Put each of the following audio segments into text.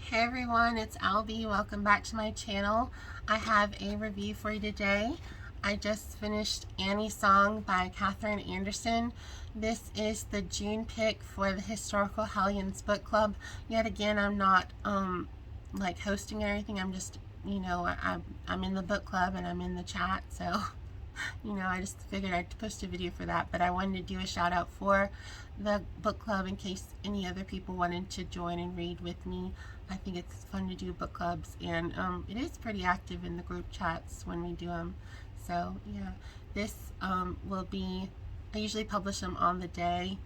Hey everyone, it's Albie. Welcome back to my channel. I have a review for you today. I just finished Annie's Song by Katherine Anderson. This is the June pick for the Historical Hellions Book Club. Yet again, I'm not like hosting or anything. I'm just, I'm in the book club and I'm in the chat, so I just figured I'd post a video for that, but I wanted to do a shout out for the book club in case any other people wanted to join and read with me. I think it's fun to do book clubs, and it is pretty active in the group chats when we do them. So yeah, this will be, I usually publish them on the day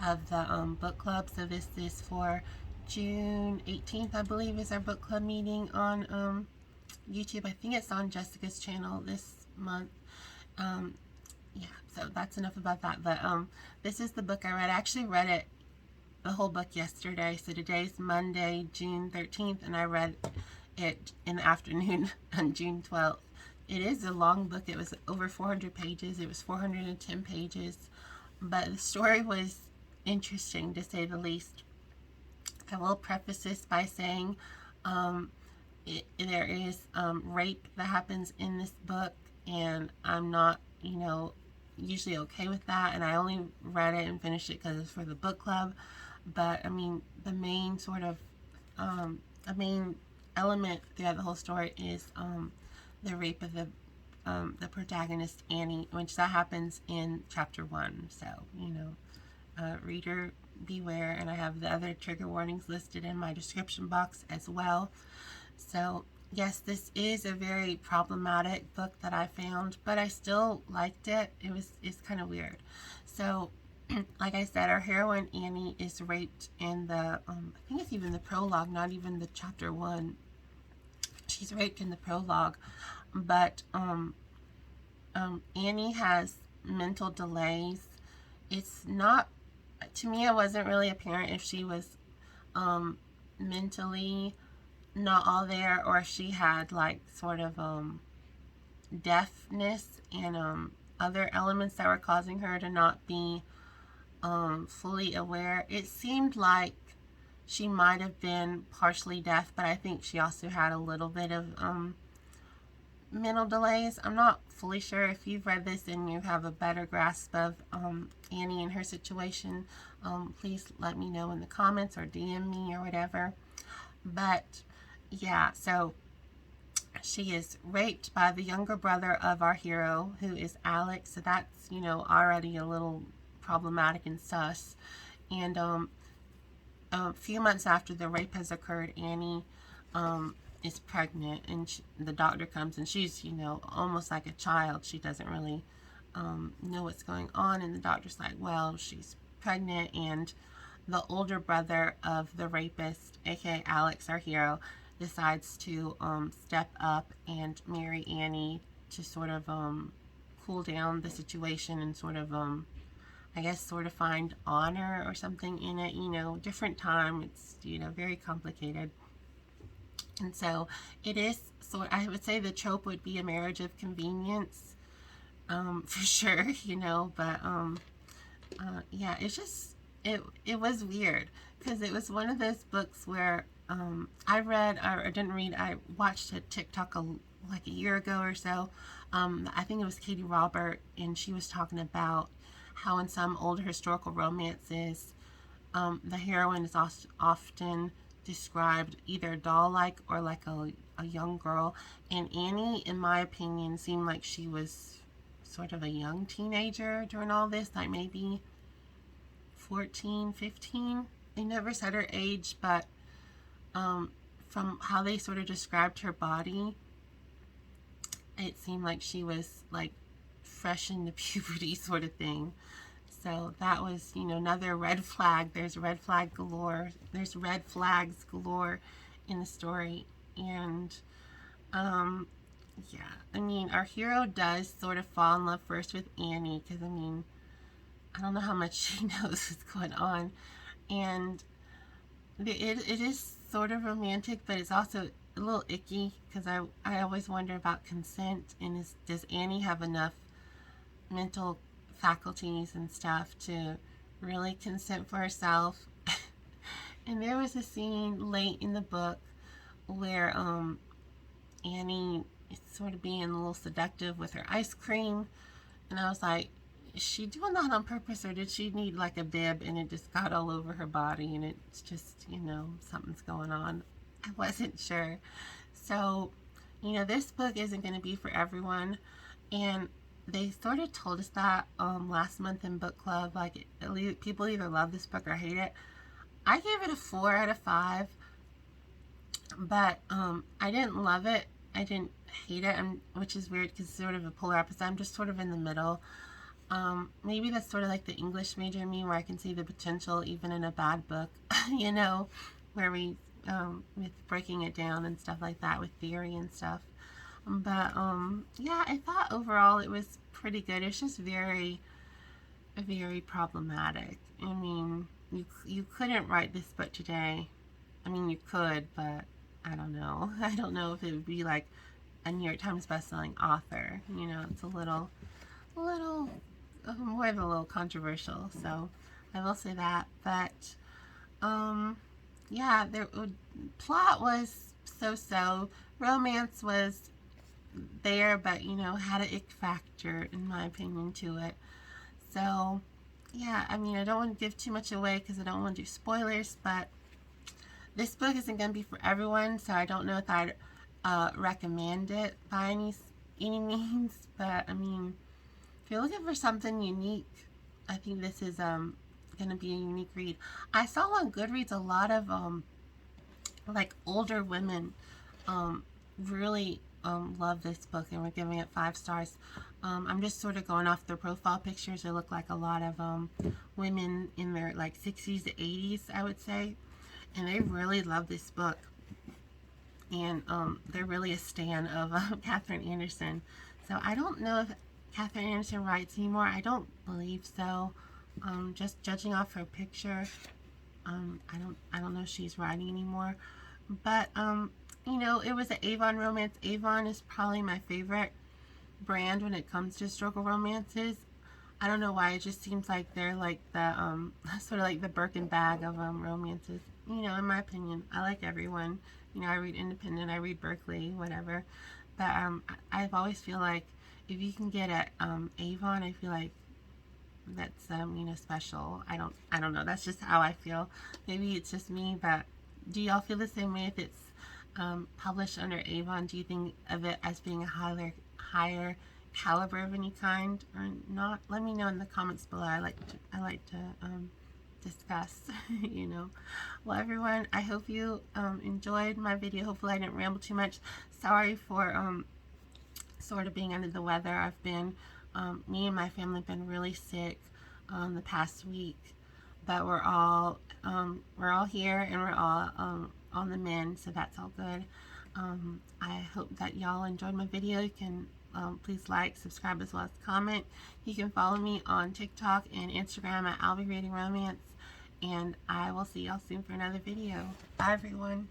of the book club, so this is for June 18th, I believe, is our book club meeting on YouTube. I think it's on Jessica's channel this month. Yeah, so that's enough about that. But this is the book I read. I actually read it, the whole book, yesterday. So today's Monday, June 13th, and I read it in the afternoon on June 12th. It is a long book. It was over 400 pages. It was 410 pages, but the story was interesting, to say the least. I will preface this by saying there is rape that happens in this book, and I'm not, usually okay with that, and I only read it and finished it because it's for the book club. But I mean, the main sort of the main element throughout the whole story is the rape of the protagonist, Annie, which that happens in chapter 1. So reader beware, and I have the other trigger warnings listed in my description box as well. So yes, this is a very problematic book that I found, but I still liked it. It's kind of weird. So like I said, our heroine Annie is raped in the I think it's even the prologue, not even the chapter 1. She's raped in the prologue, but Annie has mental delays. It's not, to me, it wasn't really apparent if she was mentally not all there, or if she had like sort of deafness and other elements that were causing her to not be fully aware. It seemed like she might have been partially deaf, but I think she also had a little bit of mental delays. I'm not fully sure. If you've read this and you have a better grasp of Annie and her situation, please let me know in the comments or DM me or whatever. But yeah, so she is raped by the younger brother of our hero, who is Alex. So that's, already a little problematic and sus. And a few months after the rape has occurred, Annie is pregnant, and the doctor comes, and she's, almost like a child. She doesn't really know what's going on, and the doctor's like, well, she's pregnant. And the older brother of the rapist, aka Alex, our hero, decides to step up and marry Annie to sort of cool down the situation and sort of I guess sort of find honor or something in it. Different time. It's very complicated. And so it is, so I would say the trope would be a marriage of convenience, for sure, but yeah, it's just, it was weird, because it was one of those books where I read, or didn't read, I watched a TikTok like a year ago or so. I think it was Katie Robert, and she was talking about how in some older historical romances, the heroine is often described either doll-like or like a young girl. And Annie, in my opinion, seemed like she was sort of a young teenager during all this, like maybe 14, 15. They never said her age, but from how they sort of described her body, it seemed like she was like fresh into puberty sort of thing. So that was, another red flag. There's red flag galore. There's red flags galore in the story. And yeah, I mean, our hero does sort of fall in love first with Annie, because I mean, I don't know how much she knows what's going on. And it is sort of romantic, but it's also a little icky, because I always wonder about consent, and does Annie have enough mental faculties and stuff to really consent for herself? And there was a scene late in the book where Annie is sort of being a little seductive with her ice cream. And I was like, is she doing that on purpose, or did she need like a bib and it just got all over her body and it's just, you know, something's going on? I wasn't sure. So, you know, this book isn't going to be for everyone. And they sort of told us that last month in book club. Like, people either love this book or hate it. I gave it a 4 out of 5. But I didn't love it. I didn't hate it, which is weird because it's sort of a polar opposite. I'm just sort of in the middle. Maybe that's sort of like the English major in me, where I can see the potential even in a bad book, you know, where we, with breaking it down and stuff like that, with theory and stuff. But, yeah, I thought overall it was pretty good. It's just very, very problematic. I mean, you couldn't write this book today. I mean, you could, but I don't know. I don't know if it would be like a New York Times bestselling author. You know, it's a little more of a little controversial. So I will say that. But yeah, plot was so-so. Romance was there, but you know, had an ick factor in my opinion to it. So yeah, I mean, I don't want to give too much away because I don't want to do spoilers, but this book isn't going to be for everyone, so I don't know if I'd recommend it by any means. But I mean, if you're looking for something unique, I think this is going to be a unique read. I saw on Goodreads a lot of like older women really love this book and were giving it 5 stars. I'm just sort of going off their profile pictures. They look like a lot of women in their like 60s to 80s, I would say. And they really love this book. And they're really a stan of Catherine Anderson. So I don't know if Catherine Anderson writes anymore. I don't believe so. Just judging off her picture, I don't know if she's writing anymore. But you know, it was an Avon romance. Avon is probably my favorite brand when it comes to historical romances. I don't know why, it just seems like they're like the sort of like the Birkin bag of romances. You know, in my opinion, I like everyone. You know, I read independent, I read Berkeley, whatever. But I've always feel like if you can get at Avon, I feel like that's you know, special. I don't know. That's just how I feel. Maybe it's just me, but do y'all feel the same way if it's published under Avon? Do you think of it as being a higher caliber of any kind or not? Let me know in the comments below. I like to discuss. You know. Well, everyone, I hope you enjoyed my video. Hopefully I didn't ramble too much. Sorry for sort of being under the weather. I've been me and my family have been really sick the past week, but we're all here and we're all on the mend, so that's all good. I hope that y'all enjoyed my video. You can please like, subscribe, as well as comment. You can follow me on TikTok and Instagram at I'll Be Reading Romance, and I will see y'all soon for another video. Bye, everyone.